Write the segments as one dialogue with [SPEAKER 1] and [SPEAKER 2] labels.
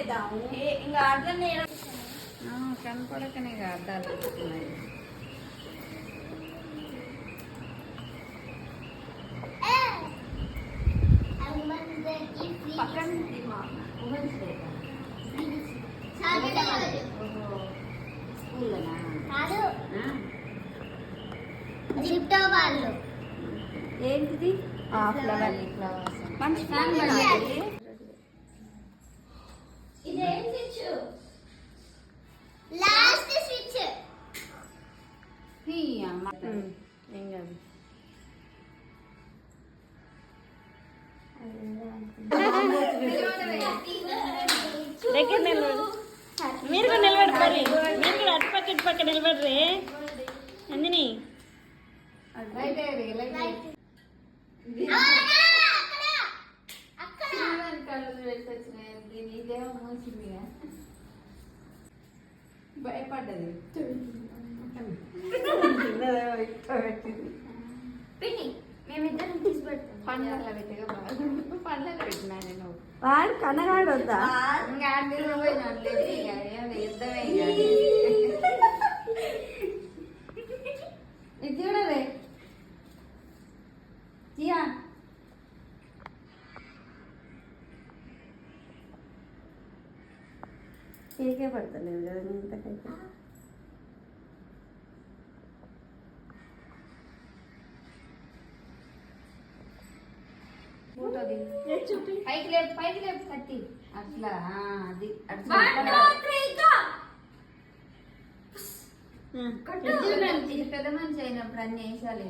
[SPEAKER 1] ఇంకా అట్లనే
[SPEAKER 2] కనపడకనే అద్దాలు వస్తున్నాయి.
[SPEAKER 1] పక్కన ఏంటిది
[SPEAKER 2] ఫ్లవర్
[SPEAKER 1] మంచి ఫ్యాన్ బండి.
[SPEAKER 3] ఇదేం స్విచ్? Last switch.
[SPEAKER 2] ఏం కాదు. దగ్గర నిలబడు. మీరు కూడా నిలబడతారు. మీరు కూడా అటుపక్క ఇటుపక్క నిలబడరే అందిని.
[SPEAKER 1] భయపడ్డది
[SPEAKER 3] మేమిద్దరం తీసి పెడతాం.
[SPEAKER 2] పండ్లలో పెట్టగా బాగా పండ్లలో పెట్టినా నేను.
[SPEAKER 1] వాడు కనగాడు వద్దా
[SPEAKER 2] ఇంకా ఆడపిల్లలు పోయినా యుద్ధమే.
[SPEAKER 1] ఇది చూడవే జియా. కేకే పడతలేదు కదా ఇంతకైతే.
[SPEAKER 2] పైకి లేపు కట్టి అట్లా. అది ఇది పెద్ద మనిషి అయినప్పుడు అన్ని వేసాలి.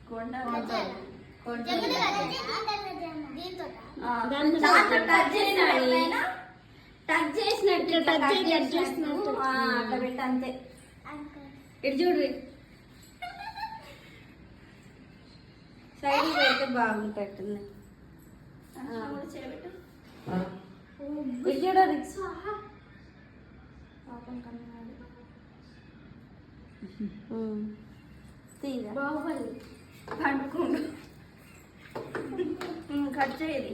[SPEAKER 2] కొండ
[SPEAKER 1] టచ్ చేసినట్టు అట్లా పెట్టి అంతే. ఇటు చూడ్రి సైడ్ పెడితే బాగుంటుంది. ఇటు చూడరు బాహుబలి పండుకుండు కట్ చేయది.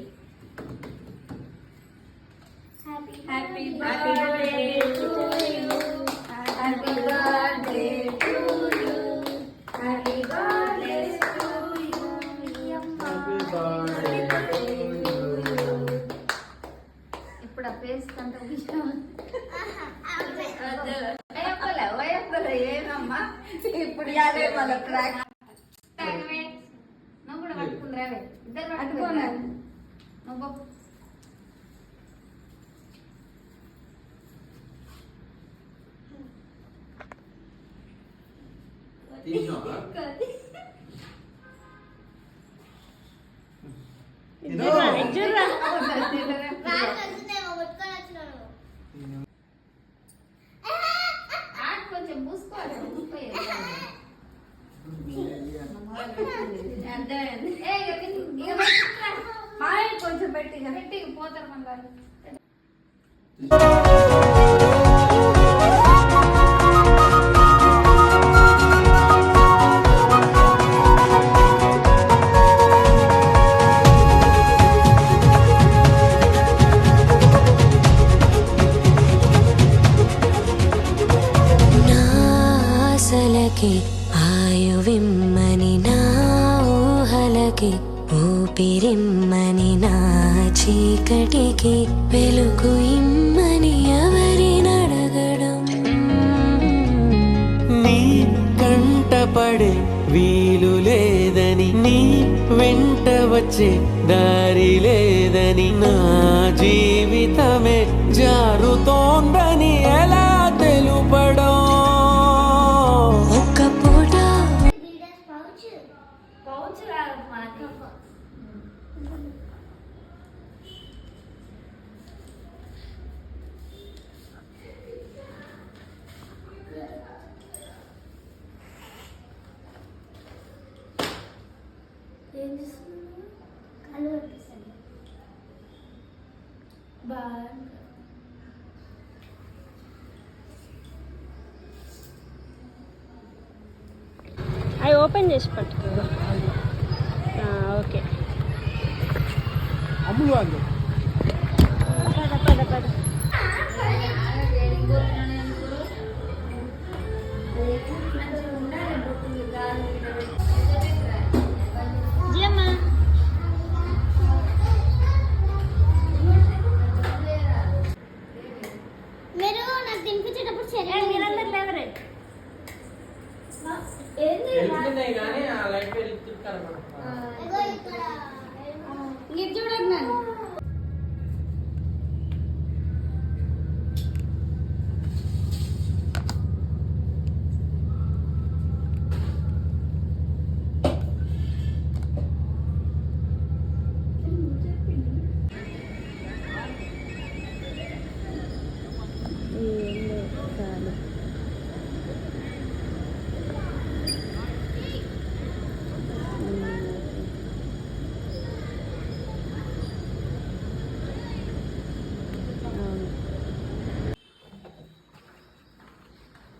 [SPEAKER 1] Happy birthday to you, happy birthday to you, happy birthday to you,
[SPEAKER 2] ఇప్పుడు ఆ ఫేస్ కంత ఇష్టం. ఏమమ్మా
[SPEAKER 1] ఇప్పుడు యాదే మళ్ళీ ట్రాక్
[SPEAKER 2] నువ్వు కూడా పట్టుకుందిరావే. ఇద్దరు
[SPEAKER 1] పట్టుకోను
[SPEAKER 2] నువ్వు కొంచెం పూసుకోవాలి.
[SPEAKER 1] కొంచెం పెట్టి
[SPEAKER 2] పెట్టి పోతారు మన వాళ్ళు.
[SPEAKER 4] ఆయువిమ్మని నా ఊహలకి, ఊపిరిమ్మని నా చీకటికి, వెలుగు ఇమ్మని ఎవరినడగడం.
[SPEAKER 5] నీ కంటపడే వీలు లేదని, నీ వెంట వచ్చే దారి లేదని, నా జీవితమే జారుతోందని ఎలా తెలుపడం.
[SPEAKER 4] అవి ఓపెన్ చేసి పట్టుకో. ఓకే
[SPEAKER 5] అమ్ములు
[SPEAKER 4] జియమ్మ
[SPEAKER 3] మీరు నాకు తినిపించేటప్పుడు సరే
[SPEAKER 4] మీరందరూ లేవరే
[SPEAKER 5] వెళ్తున్నాయి కానీ ఆ లైట్ వెళ్తుంది కనపడుతుంది.
[SPEAKER 3] ఇగో ఇక్కడ
[SPEAKER 2] ఇది చూడండి నన్ను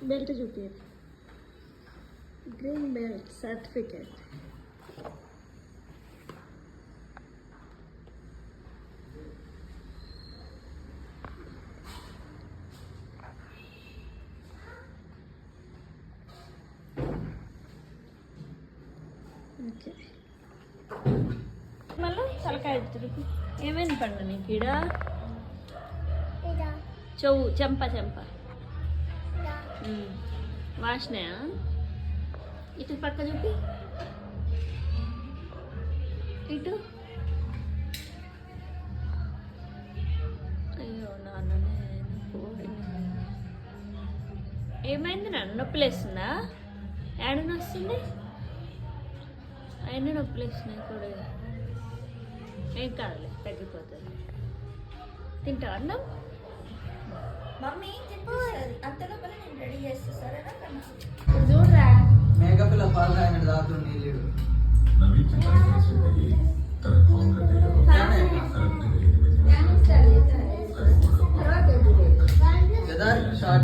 [SPEAKER 4] బెల్ట్ చూపించారు గ్రీన్ బెల్ట్ సర్టిఫికేట్ ఓకే మళ్ళీ తలకాయ తిరుగు ఏమైంది పండు నీకు ఈడ
[SPEAKER 3] ఇదా
[SPEAKER 4] చెవు చెంప
[SPEAKER 3] ఇదా
[SPEAKER 4] వాసనయా ఇటు పక్క చూపి ఇటు అయ్యో నాన్ననే ఏమైంది నన్ను నొప్పి లేస్తుందా ఏడని వస్తుంది అయినా నొప్పి లేస్తున్నాయి కూడా ఏం కాదులే తగ్గిపోతుంది తింటా అన్నం
[SPEAKER 1] మమ్మీ తినిపిస్తుంది అంత లోపల నేను రెడీ చేస్తా సరేనా కన్నా
[SPEAKER 2] ఇప్పుడు చూడరా
[SPEAKER 6] మేకపిల్ల పాలు తాగినట్టు దాతులు నీళ్ళు
[SPEAKER 3] నేను